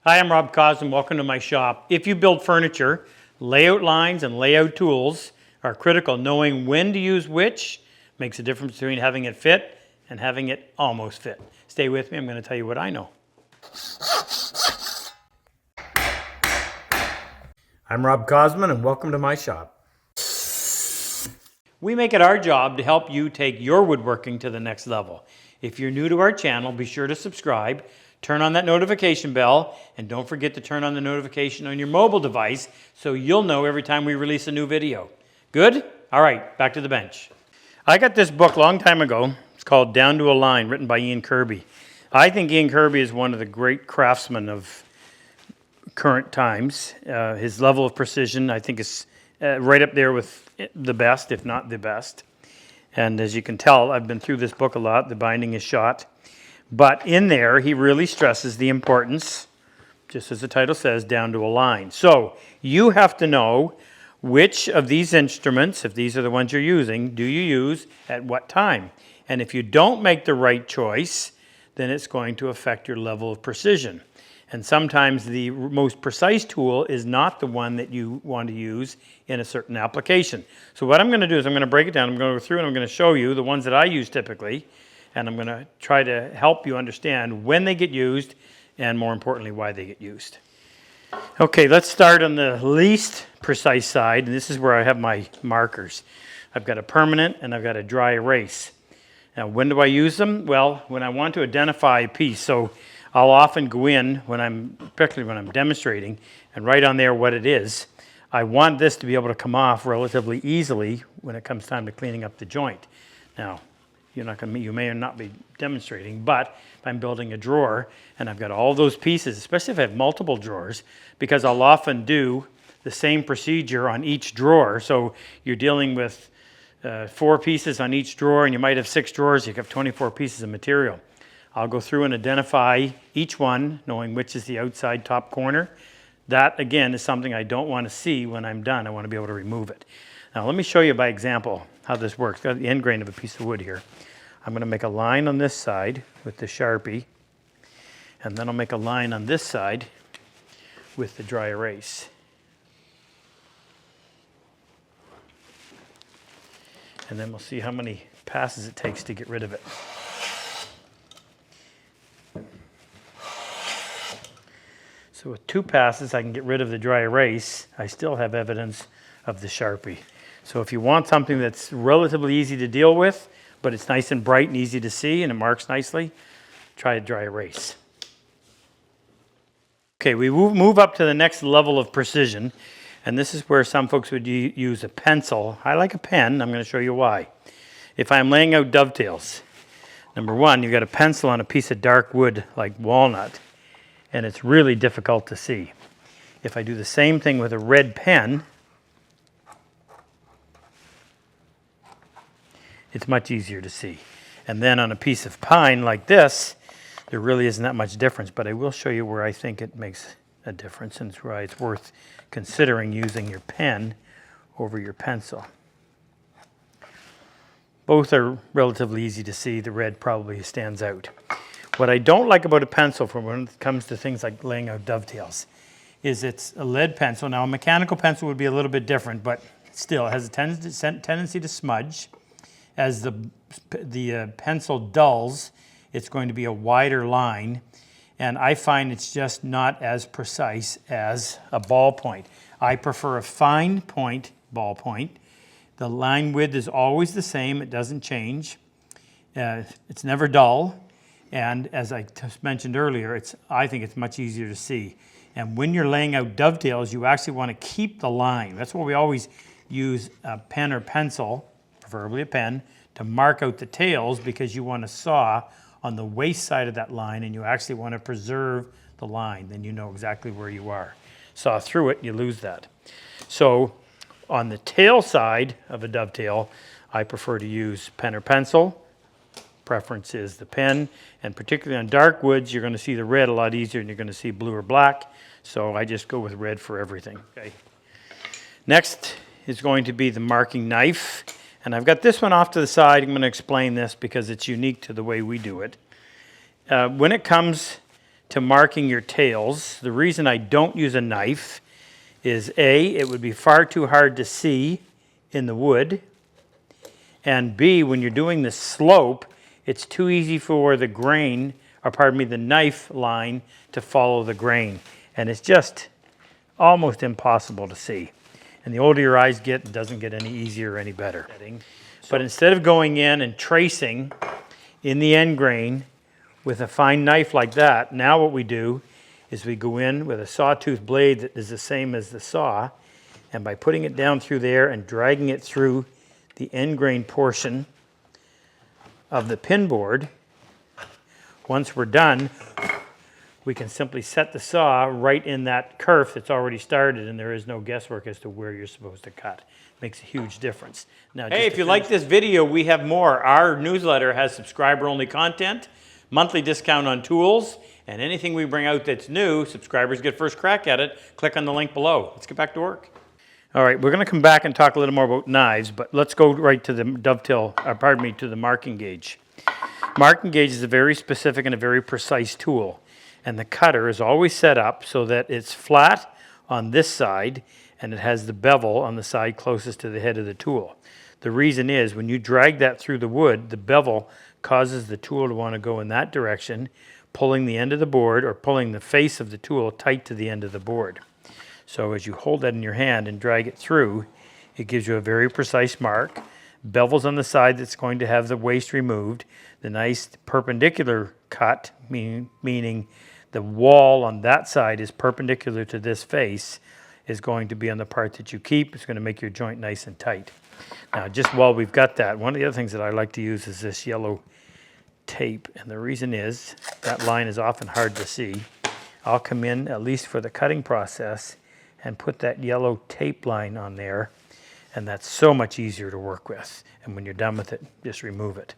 Hi, I'm Rob Cosman. Welcome to my shop. If you build furniture, layout lines and layout tools are critical. Knowing when to use which makes a difference between having it fit and having it almost fit. Stay with me. I'm going to tell you what I know. I'm Rob Cosman, and welcome to my shop. We make it our job to help you take your woodworking to the next level. If you're new to our channel, be sure to subscribe, turn on that notification bell, and don't forget to turn on the notification on your mobile device so you'll know every time we release a new video. Good? All right, back to the bench. I got this book a long time ago. It's called Down to a Line, written by Ian Kirby. I think Ian Kirby is one of the great craftsmen of current times. His level of precision, I think, is right up there with the best, if not the best. And as you can tell, I've been through this book a lot. The binding is shot. But in there, he really stresses the importance, just as the title says, down to a line. So you have to know which of these instruments, if these are the ones you're using, do you use at what time? And if you don't make the right choice, then it's going to affect your level of precision. And sometimes the most precise tool is not the one that you want to use in a certain application. So what I'm going to do is I'm going to break it down. I'm going to go through and I'm going to show you the ones that I use typically. And I'm going to try to help you understand when they get used and, more importantly, why they get used. Okay, let's start on the least precise side. And this is where I have my markers. I've got a permanent and I've got a dry erase. Now, when do I use them? Well, when I want to identify a piece. So I'll often go in, particularly when I'm demonstrating, and write on there what it is. I want this to be able to come off relatively easily when it comes time to cleaning up the joint. Now, you may or not be demonstrating, but if I'm building a drawer and I've got all those pieces, especially if I have multiple drawers, because I'll often do the same procedure on each drawer. So you're dealing with 4 pieces on each drawer, and you might have 6 drawers, you have 24 pieces of material. I'll go through and identify each one, knowing which is the outside top corner. That, again, is something I don't want to see when I'm done. I want to be able to remove it. Now, let me show you by example how this works. I've got the end grain of a piece of wood here. I'm going to make a line on this side with the Sharpie, and then I'll make a line on this side with the dry erase. And then we'll see how many passes it takes to get rid of it. So with 2 passes, I can get rid of the dry erase. I still have evidence of the Sharpie. So if you want something that's relatively easy to deal with, but it's nice and bright and easy to see and it marks nicely, try a dry erase. Okay, we move up to the next level of precision, and this is where some folks would use a pencil. I like a pen. I'm going to show you why. If I'm laying out dovetails, number one, you've got a pencil on a piece of dark wood like walnut, and it's really difficult to see. If I do the same thing with a red pen, it's much easier to see. And then on a piece of pine like this, there really isn't that much difference, but I will show you where I think it makes a difference and why it's worth considering using your pen over your pencil. Both are relatively easy to see. The red probably stands out. What I don't like about a pencil for when it comes to things like laying out dovetails is it's a lead pencil. Now, a mechanical pencil would be a little bit different, but still it has a tendency to smudge. As the pencil dulls, it's going to be a wider line, and I find it's just not as precise as a ballpoint. I prefer a fine point ballpoint. The line width is always the same. It doesn't change. It's never dull, and as I just mentioned earlier, I think it's much easier to see. And when you're laying out dovetails, you actually want to keep the line. That's why we always use a pen or pencil, preferably a pen, to mark out the tails, because you want to saw on the waist side of that line and you actually want to preserve the line. Then you know exactly where you are. Saw through it, you lose that. So on the tail side of a dovetail, I prefer to use pen or pencil. Preference is the pen, and particularly on dark woods, you're going to see the red a lot easier than you're going to see blue or black. So I just go with red for everything. Okay. Next is going to be the marking knife. And I've got this one off to the side. I'm going to explain this because it's unique to the way we do it. When it comes to marking your tails. The reason I don't use a knife is A, it would be far too hard to see in the wood, and B, when you're doing the slope, it's too easy for the grain, or pardon me, the knife line to follow the grain, and it's just almost impossible to see. And the older your eyes get, it doesn't get any easier or any better. But instead of going in and tracing in the end grain with a fine knife like that, now what we do is we go in with a sawtooth blade that is the same as the saw, and by putting it down through there and dragging it through the end grain portion of the pin board, once we're done, we can simply set the saw right in that kerf that's already started, and there is no guesswork as to where you're supposed to cut. Makes a huge difference. Now, hey, if you like this video, we have more. Our newsletter has subscriber-only content, monthly discount on tools, and anything we bring out that's new, subscribers get first crack at it. Click on the link below. Let's get back to work. All right, we're going to come back and talk a little more about knives, but let's go right to the to the marking gauge. Marking gauge is a very specific and a very precise tool, and the cutter is always set up so that it's flat on this side and it has the bevel on the side closest to the head of the tool. The reason is when you drag that through the wood, the bevel causes the tool to want to go in that direction, pulling the end of the board or pulling the face of the tool tight to the end of the board. So as you hold that in your hand and drag it through, it gives you a very precise mark. Bevel's on the side that's going to have the waste removed. The nice perpendicular cut, meaning the wall on that side is perpendicular to this face, is going to be on the part that you keep. It's going to make your joint nice and tight. Now, just while we've got that, one of the other things that I like to use is this yellow tape. And the reason is that line is often hard to see. I'll come in, at least for the cutting process, and put that yellow tape line on there. And that's so much easier to work with. And when you're done with it, just remove it.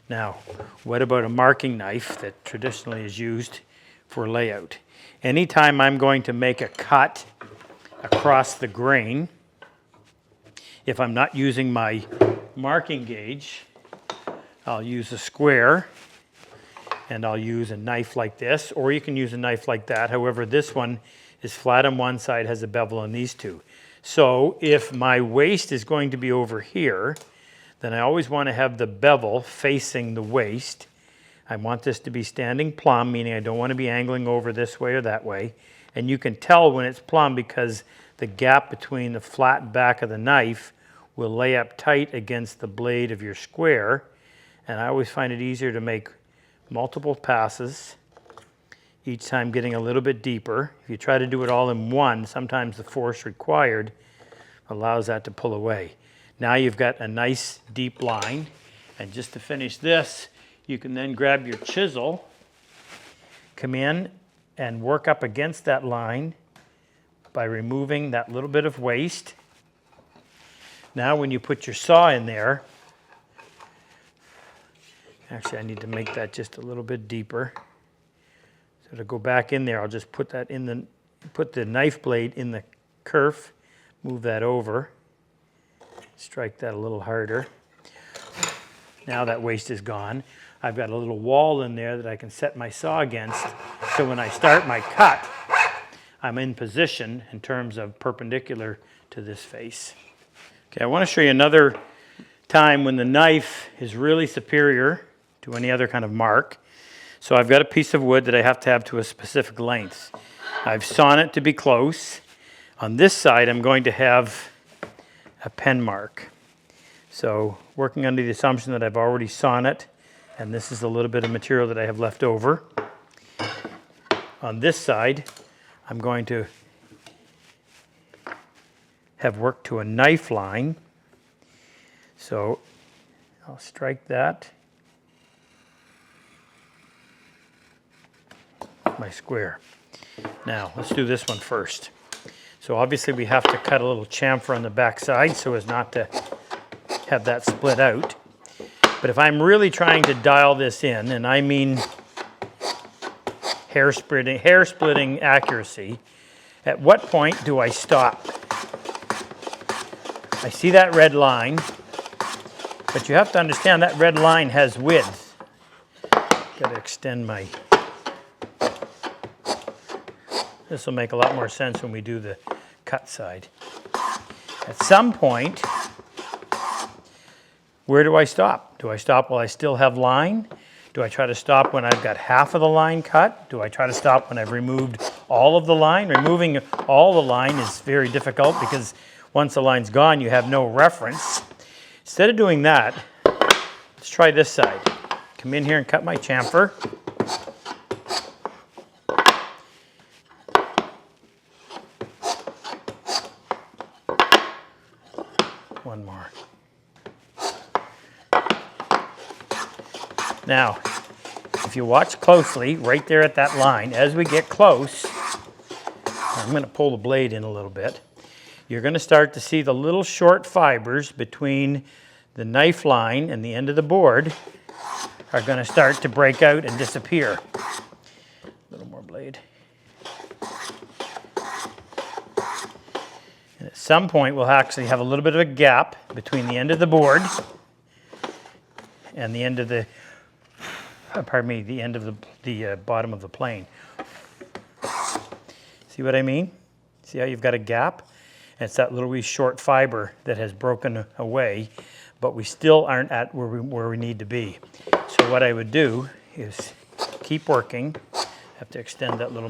Now, what about a marking knife that traditionally is used for layout? Anytime I'm going to make a cut across the grain, if I'm not using my marking gauge, I'll use a square and I'll use a knife like this, or you can use a knife like that. However, this one is flat on one side, has a bevel on these two. So if my waist is going to be over here, then I always want to have the bevel facing the waist. I want this to be standing plumb, meaning I don't want to be angling over this way or that way. And you can tell when it's plumb because the gap between the flat back of the knife will lay up tight against the blade of your square. And I always find it easier to make multiple passes, each time getting a little bit deeper. If you try to do it all in one, sometimes the force required allows that to pull away. Now you've got a nice deep line. And just to finish this, you can then grab your chisel, come in and work up against that line by removing that little bit of waste. Now when you put your saw in there, actually I need to make that just a little bit deeper. So to go back in there, I'll just put that in put the knife blade in the kerf, move that over, strike that a little harder. Now that waste is gone. I've got a little wall in there that I can set my saw against, so when I start my cut, I'm in position in terms of perpendicular to this face. Okay, I want to show you another time when the knife is really superior to any other kind of mark. So I've got a piece of wood that I have to have to a specific length. I've sawn it to be close. On this side, I'm going to have a pen mark. So working under the assumption that I've already sawn it, and this is a little bit of material that I have left over. On this side, I'm going to have worked to a knife line. So I'll strike that, my square. Now let's do this one first. So obviously we have to cut a little chamfer on the back side so as not to have that split out. But if I'm really trying to dial this in, and I mean hair splitting accuracy, at what point do I stop? I see that red line, but you have to understand that red line has width. Got to extend my This will make a lot more sense when we do the cut side. At some point, where do I stop? Do I stop while I still have line? Do I try to stop when I've got half of the line cut? Do I try to stop when I've removed all of the line? Removing all the line is very difficult because once the line's gone, you have no reference. Instead of doing that, let's try this side. Come in here and cut my chamfer. One more. Now, if you watch closely, right there at that line, as we get close, I'm going to pull the blade in a little bit, you're going to start to see the little short fibers between the knife line and the end of the board are going to start to break out and disappear. A little more blade. And at some point, we'll actually have a little bit of a gap between the end of the board and the end of the the end of the bottom of the plane. See what I mean? See how you've got a gap? And it's that little wee short fiber that has broken away, but we still aren't at where we need to be. So what I would do is keep working. Have to extend that little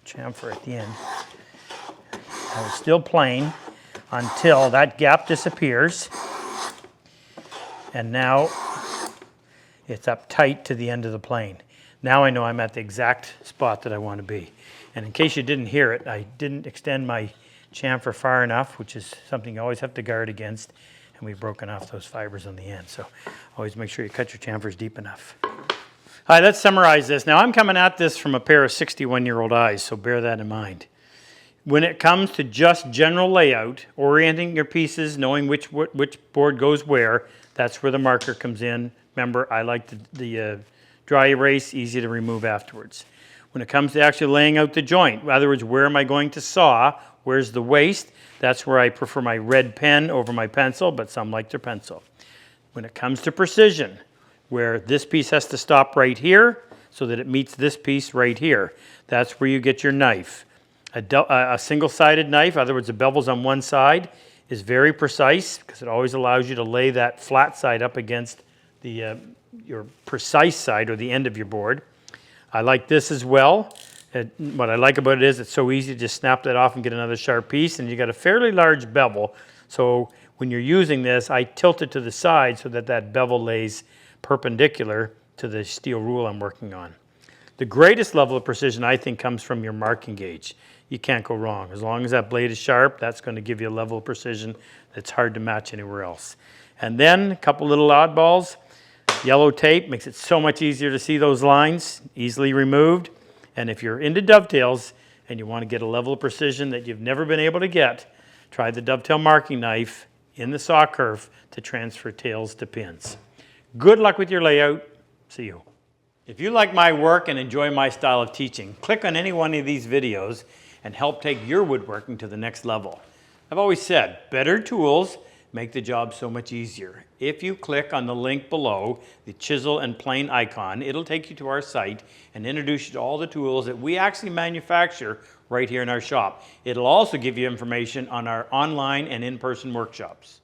chamfer at the end. I would still plane until that gap disappears. And now it's up tight to the end of the plane. Now I know I'm at the exact spot that I want to be. And in case you didn't hear it, I didn't extend my chamfer far enough, which is something you always have to guard against. And we've broken off those fibers on the end. So always make sure you cut your chamfers deep enough. All right, let's summarize this. Now I'm coming at this from a pair of 61-year-old eyes, so bear that in mind. When it comes to just general layout, orienting your pieces, knowing which board goes where, that's where the marker comes in. Remember, I like the dry erase, easy to remove afterwards. When it comes to actually laying out the joint, in other words, where am I going to saw? Where's the waste? That's where I prefer my red pen over my pencil, but some like their pencil. When it comes to precision, where this piece has to stop right here so that it meets this piece right here, that's where you get your knife. A single-sided knife, in other words, the bevel's on one side, is very precise because it always allows you to lay that flat side up against your precise side or the end of your board. I like this as well. What I like about it is it's so easy to just snap that off and get another sharp piece, and you got a fairly large bevel. So when you're using this, I tilt it to the side so that that bevel lays perpendicular to the steel rule I'm working on. The greatest level of precision, I think, comes from your marking gauge. You can't go wrong. As long as that blade is sharp, that's going to give you a level of precision that's hard to match anywhere else. And then a couple little oddballs. Yellow tape makes it so much easier to see those lines, easily removed. And if you're into dovetails and you want to get a level of precision that you've never been able to get, try the dovetail marking knife in the saw kerf to transfer tails to pins. Good luck with your layout. See you. If you like my work and enjoy my style of teaching, click on any one of these videos and help take your woodworking to the next level. I've always said, better tools make the job so much easier. If you click on the link below, the chisel and plane icon, it'll take you to our site and introduce you to all the tools that we actually manufacture right here in our shop. It'll also give you information on our online and in-person workshops.